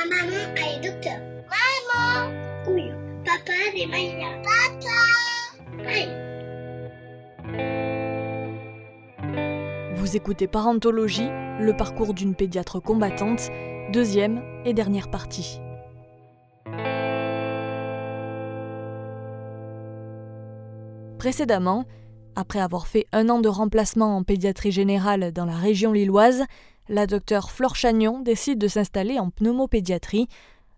Ma maman, elle est docteur. Maman. Oui. Papa, c'est Maïna. Papa. Aïe. Vous écoutez Parentologie, le parcours d'une pédiatre combattante, deuxième et dernière partie. Précédemment, après avoir fait 1 an de remplacement en pédiatrie générale dans la région lilloise, la docteure Flore Chagnon décide de s'installer en pneumopédiatrie,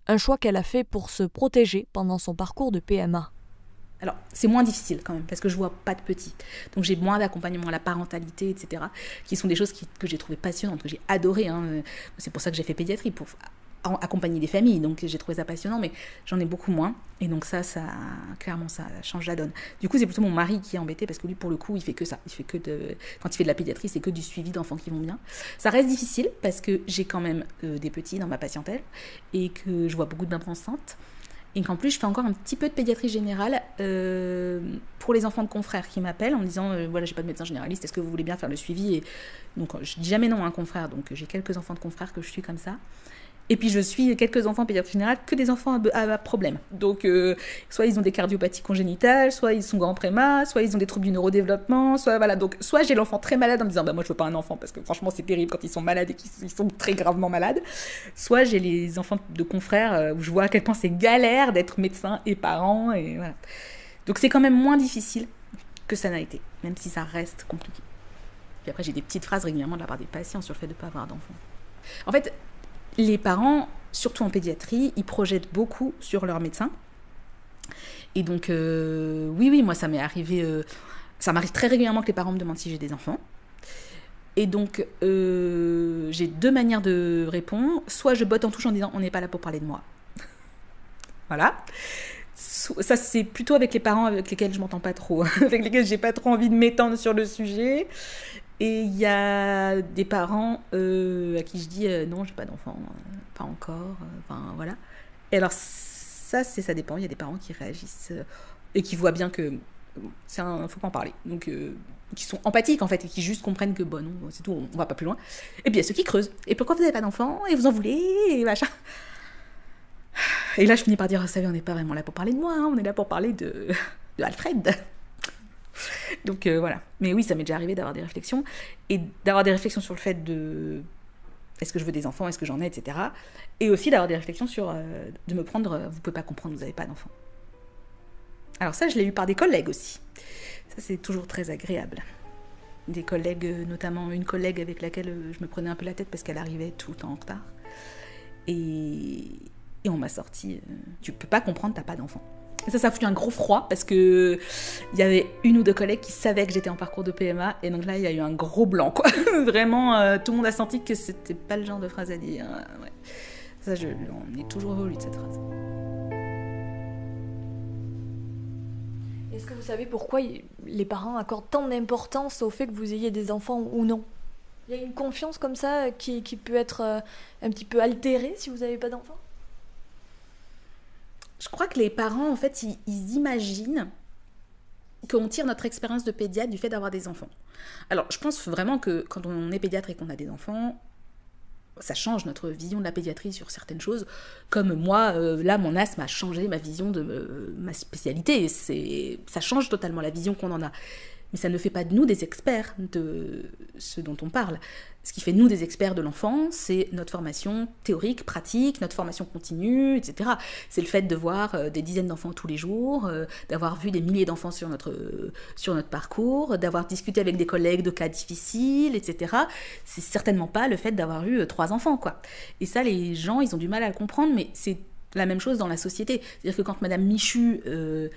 un choix qu'elle a fait pour se protéger pendant son parcours de PMA. Alors, c'est moins difficile quand même, parce que je vois pas de petits. Donc j'ai moins d'accompagnement à la parentalité, etc., qui sont des choses que j'ai trouvées passionnantes, que j'ai adorées. C'est pour ça que j'ai fait pédiatrie, pour accompagner des familles. Donc j'ai trouvé ça passionnant, mais j'en ai beaucoup moins. Et donc clairement, ça change la donne. Du coup, c'est plutôt mon mari qui est embêté, parce que lui, pour le coup, il fait que ça. Quand il fait de la pédiatrie, c'est que du suivi d'enfants qui vont bien. Ça reste difficile, parce que j'ai quand même des petits dans ma patientèle, et que je vois beaucoup de mamans enceintes. Et qu'en plus, je fais encore un petit peu de pédiatrie générale pour les enfants de confrères qui m'appellent en me disant voilà, j'ai pas de médecin généraliste, est-ce que vous voulez bien faire le suivi? Et donc, je dis jamais non à un confrère, donc j'ai quelques enfants de confrères que je suis comme ça. Et puis, je suis quelques enfants en pédiatrie générale, que des enfants à problème. Donc, soit ils ont des cardiopathies congénitales, soit ils sont grands préma, soit ils ont des troubles du neurodéveloppement, soit voilà. Donc, soit j'ai l'enfant très malade en me disant moi, je veux pas un enfant parce que franchement, c'est terrible quand ils sont malades et qu'ils sont très gravement malades. Soit j'ai les enfants de confrères où je vois à quel point c'est galère d'être médecin et parent. Et voilà. Donc, c'est quand même moins difficile que ça n'a été, même si ça reste compliqué. Puis après, j'ai des petites phrases régulièrement de la part des patients sur le fait de ne pas avoir d'enfants. En fait, les parents, surtout en pédiatrie, ils projettent beaucoup sur leur médecin. Et donc, oui, moi, ça m'est arrivé... ça m'arrive très régulièrement que les parents me demandent si j'ai des enfants. Et donc, j'ai 2 manières de répondre. Soit je botte en touche en disant « on n'est pas là pour parler de moi ». Voilà. Ça, c'est plutôt avec les parents avec lesquels je m'entends pas trop, avec lesquels j'ai pas trop envie de m'étendre sur le sujet. Et il y a des parents à qui je dis non, j'ai pas d'enfant, pas encore, enfin voilà. Et alors ça dépend, il y a des parents qui réagissent et qui voient bien que faut pas en parler. Donc qui sont empathiques en fait et qui juste comprennent que bon non, c'est tout, on va pas plus loin. Et puis il y a ceux qui creusent. Et pourquoi vous n'avez pas d'enfant? Et vous en voulez? Et machin. Et là je finis par dire vous savez, on n'est pas vraiment là pour parler de moi, on est là pour parler de Alfred. Donc voilà. Mais oui, ça m'est déjà arrivé d'avoir des réflexions et d'avoir des réflexions sur le fait de est-ce que je veux des enfants, est-ce que j'en ai, etc. Et aussi d'avoir des réflexions sur de me prendre vous pouvez pas comprendre, vous n'avez pas d'enfants. Alors ça, je l'ai eu par des collègues aussi. Ça, c'est toujours très agréable. Des collègues, notamment une collègue avec laquelle je me prenais un peu la tête parce qu'elle arrivait tout le temps en retard. Et on m'a sorti tu peux pas comprendre, t'as pas d'enfant. Et ça a foutu un gros froid parce que il y avait 1 ou 2 collègues qui savaient que j'étais en parcours de PMA et donc là il y a eu un gros blanc quoi. Vraiment tout le monde a senti que c'était pas le genre de phrase à dire. Ouais. Ça on est toujours évolué de cette phrase. Est-ce que vous savez pourquoi les parents accordent tant d'importance au fait que vous ayez des enfants ou non? Il y a une confiance comme ça qui peut être un petit peu altérée si vous n'avez pas d'enfants? Je crois que les parents, en fait, ils imaginent qu'on tire notre expérience de pédiatre du fait d'avoir des enfants. Alors, je pense vraiment que quand on est pédiatre et qu'on a des enfants, ça change notre vision de la pédiatrie sur certaines choses. Comme moi, là, mon asthme a changé ma vision de ma spécialité. Ça change totalement la vision qu'on en a. Mais ça ne fait pas de nous des experts de ce dont on parle. Ce qui fait de nous des experts de l'enfant, c'est notre formation théorique, pratique, notre formation continue, etc. C'est le fait de voir des dizaines d'enfants tous les jours, d'avoir vu des milliers d'enfants sur notre parcours, d'avoir discuté avec des collègues de cas difficiles, etc. C'est certainement pas le fait d'avoir eu 3 enfants, quoi. Et ça, les gens, ils ont du mal à le comprendre, mais c'est la même chose dans la société. C'est-à-dire que quand Madame Michu,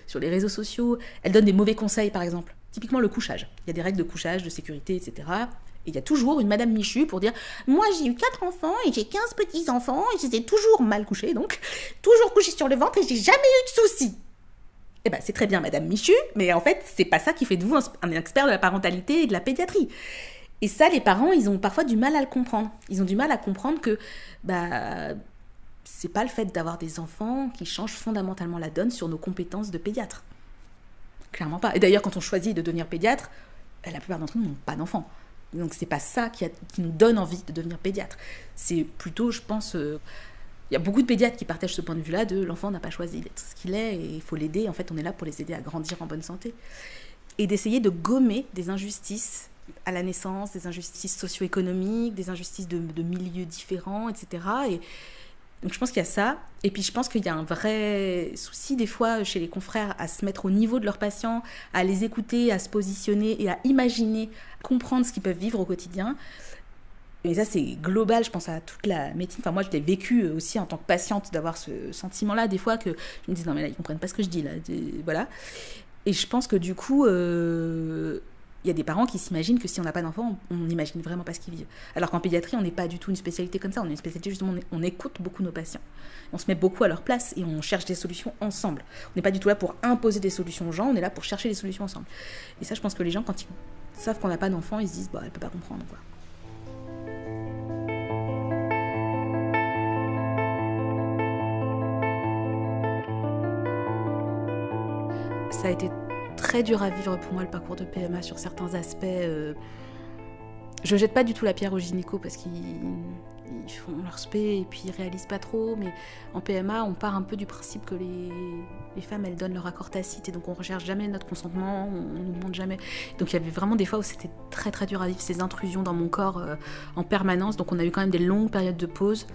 sur les réseaux sociaux, elle donne des mauvais conseils, par exemple, typiquement le couchage. Il y a des règles de couchage, de sécurité, etc. Et il y a toujours une Madame Michu pour dire « Moi, j'ai eu 4 enfants et j'ai 15 petits-enfants et je les ai toujours mal couchés, donc toujours couchés sur le ventre et j'ai jamais eu de soucis. » Eh ben, c'est très bien Madame Michu, mais en fait, c'est pas ça qui fait de vous un expert de la parentalité et de la pédiatrie. Et ça, les parents, ils ont parfois du mal à le comprendre. Ils ont du mal à comprendre que c'est pas le fait d'avoir des enfants qui change fondamentalement la donne sur nos compétences de pédiatre. Clairement pas. Et d'ailleurs, quand on choisit de devenir pédiatre, la plupart d'entre nous n'ont pas d'enfants. Donc c'est pas ça qui nous donne envie de devenir pédiatre. C'est plutôt, je pense, Il y a beaucoup de pédiatres qui partagent ce point de vue-là de l'enfant n'a pas choisi d'être ce qu'il est et il faut l'aider. En fait, on est là pour les aider à grandir en bonne santé. Et d'essayer de gommer des injustices à la naissance, des injustices socio-économiques, des injustices de milieux différents, etc. Et donc je pense qu'il y a ça. Et puis je pense qu'il y a un vrai souci des fois chez les confrères à se mettre au niveau de leurs patients, à les écouter, à se positionner et à imaginer, à comprendre ce qu'ils peuvent vivre au quotidien. Mais ça, c'est global, je pense à toute la médecine. Enfin, moi, je l'ai vécu aussi en tant que patiente, d'avoir ce sentiment-là, des fois, que je me dis, non, mais là, ils ne comprennent pas ce que je dis, là. Voilà. Et je pense que du coup, il y a des parents qui s'imaginent que si on n'a pas d'enfant, on n'imagine vraiment pas ce qu'ils vivent. Alors qu'en pédiatrie, on n'est pas du tout une spécialité comme ça. On est une spécialité, justement, on écoute beaucoup nos patients. On se met beaucoup à leur place et on cherche des solutions ensemble. On n'est pas du tout là pour imposer des solutions aux gens, on est là pour chercher des solutions ensemble. Et ça, je pense que les gens, quand ils savent qu'on n'a pas d'enfant, ils se disent, bah, elle ne peut pas comprendre, quoi. Ça a été très dur à vivre pour moi, le parcours de PMA, sur certains aspects. Je jette pas du tout la pierre aux gynécos parce qu'ils font leur spé et puis ils réalisent pas trop. Mais en PMA, on part un peu du principe que les femmes, elles donnent leur accord tacite et donc on recherche jamais notre consentement, on nous demande jamais. Donc il y avait vraiment des fois où c'était très très dur à vivre, ces intrusions dans mon corps en permanence. Donc on a eu quand même des longues périodes de pause.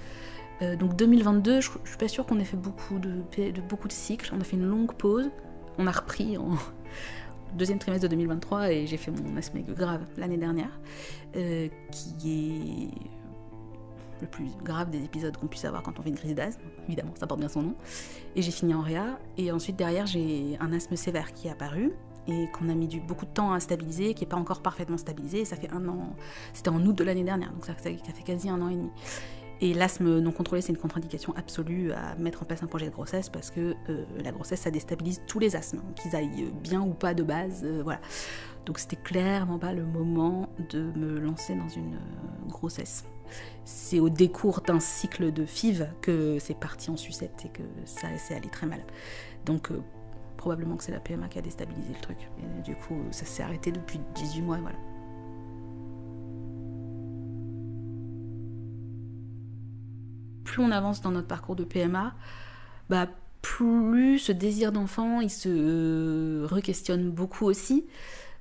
Donc 2022, je suis pas sûre qu'on ait fait beaucoup de cycles. On a fait une longue pause. On a repris en deuxième trimestre de 2023 et j'ai fait mon asthme aigu grave l'année dernière, qui est le plus grave des épisodes qu'on puisse avoir quand on fait une crise d'asthme. Évidemment, ça porte bien son nom. Et j'ai fini en réa. Et ensuite, derrière, j'ai un asthme sévère qui est apparu et qu'on a mis beaucoup de temps à stabiliser, qui n'est pas encore parfaitement stabilisé. Et ça fait 1 an. C'était en août de l'année dernière, donc ça fait quasi 1 an et demi. Et l'asthme non contrôlé, c'est une contre-indication absolue à mettre en place un projet de grossesse parce que la grossesse, ça déstabilise tous les asthmes, qu'ils aillent bien ou pas de base, voilà. Donc c'était clairement pas le moment de me lancer dans une grossesse. C'est au décours d'un cycle de FIV que c'est parti en sucette et que ça s'est allé très mal. Donc probablement que c'est la PMA qui a déstabilisé le truc. Et du coup, ça s'est arrêté depuis 18 mois, voilà. Plus on avance dans notre parcours de PMA, bah, plus ce désir d'enfant, il se re-questionne beaucoup aussi.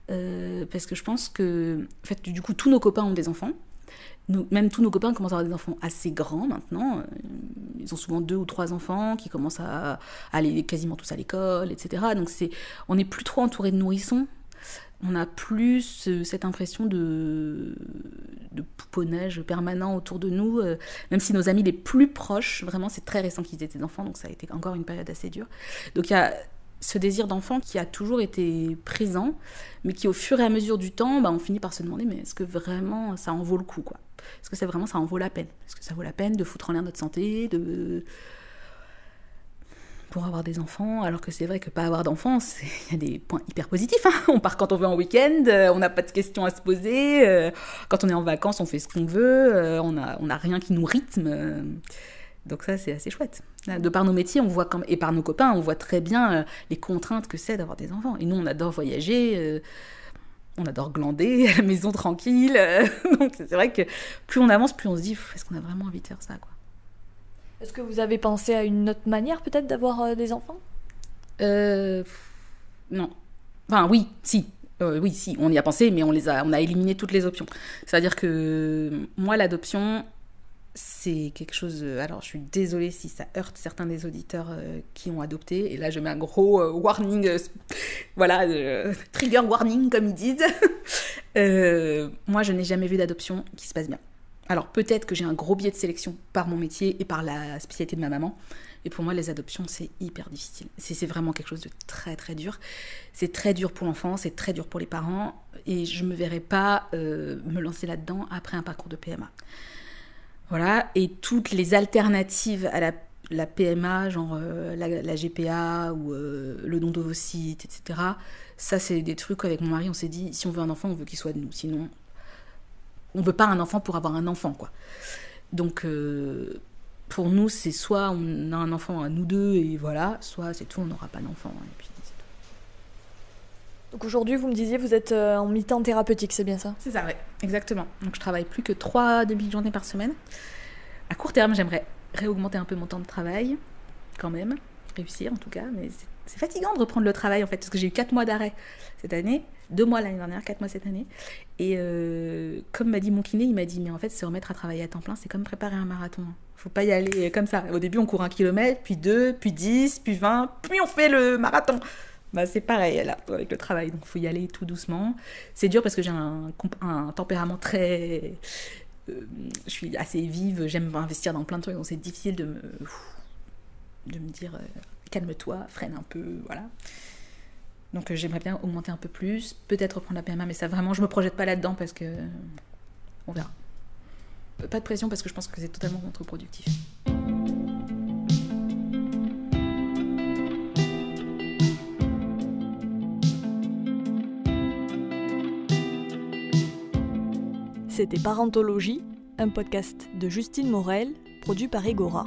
Parce que je pense que, en fait, du coup, tous nos copains ont des enfants. Même tous nos copains commencent à avoir des enfants assez grands maintenant. Ils ont souvent 2 ou 3 enfants qui commencent à aller quasiment tous à l'école, etc. Donc on n'est plus trop entouré de nourrissons. On a plus cette impression de pouponnage permanent autour de nous, même si nos amis les plus proches, vraiment c'est très récent qu'ils aient des enfants, donc ça a été encore une période assez dure. Donc il y a ce désir d'enfant qui a toujours été présent, mais qui au fur et à mesure du temps, on finit par se demander, mais est-ce que vraiment ça en vaut le coup, quoi ? Est-ce que ça en vaut la peine ? Est-ce que ça vaut la peine de foutre en l'air notre santé, pour avoir des enfants, alors que c'est vrai que pas avoir d'enfants, il y a des points hyper positifs. Hein. On part quand on veut en week-end, on n'a pas de questions à se poser, quand on est en vacances, on fait ce qu'on veut, on n'a rien qui nous rythme. Donc ça, c'est assez chouette. De par nos métiers, on voit et par nos copains, on voit très bien les contraintes que c'est d'avoir des enfants. Et nous, on adore voyager, on adore glander à la maison tranquille. Donc c'est vrai que plus on avance, plus on se dit, est-ce qu'on a vraiment envie de faire ça, quoi. Est-ce que vous avez pensé à une autre manière peut-être d'avoir des enfants ? Non. Enfin oui, si. Oui, si, on y a pensé, mais on a éliminé toutes les options. C'est-à-dire que moi, l'adoption, c'est quelque chose... Alors, je suis désolée si ça heurte certains des auditeurs qui ont adopté. Et là, je mets un gros warning, trigger warning, comme ils disent. Moi, je n'ai jamais vu d'adoption qui se passe bien. Alors peut-être que j'ai un gros biais de sélection par mon métier et par la spécialité de ma maman. Et pour moi, les adoptions, c'est hyper difficile. C'est vraiment quelque chose de très très dur. C'est très dur pour l'enfant, c'est très dur pour les parents. Et je ne me verrais pas me lancer là-dedans après un parcours de PMA. Voilà. Et toutes les alternatives à la PMA, genre la GPA ou le don d'ovocytes, etc. Ça, c'est des trucs avec mon mari, on s'est dit, si on veut un enfant, on veut qu'il soit de nous. Sinon... on ne veut pas un enfant pour avoir un enfant, quoi. Donc, pour nous, c'est soit on a un enfant à nous deux, et voilà, soit c'est tout, on n'aura pas d'enfant, et puis c'est tout. Donc aujourd'hui, vous me disiez, vous êtes en mi-temps thérapeutique, c'est bien ça ? C'est ça, ouais, exactement. Donc je travaille plus que 3 demi-journées par semaine. À court terme, j'aimerais réaugmenter un peu mon temps de travail, quand même, réussir en tout cas, mais c'est fatigant de reprendre le travail en fait, parce que j'ai eu 4 mois d'arrêt cette année, 2 mois l'année dernière, 4 mois cette année, et comme m'a dit mon kiné, il m'a dit mais en fait se remettre à travailler à temps plein, c'est comme préparer un marathon, faut pas y aller comme ça, au début on court 1 kilomètre, puis 2, puis 10, puis 20, puis on fait le marathon. Bah, c'est pareil là, avec le travail, donc il faut y aller tout doucement. C'est dur parce que j'ai un tempérament très... je suis assez vive, j'aime investir dans plein de trucs, donc c'est difficile de me dire calme-toi, freine un peu, voilà. Donc j'aimerais bien augmenter un peu plus, peut-être reprendre la PMA, mais ça vraiment, je me projette pas là-dedans parce que on verra. Pas de pression parce que je pense que c'est totalement contre-productif. C'était Parentologie, un podcast de Justine Morel, produit par Egora.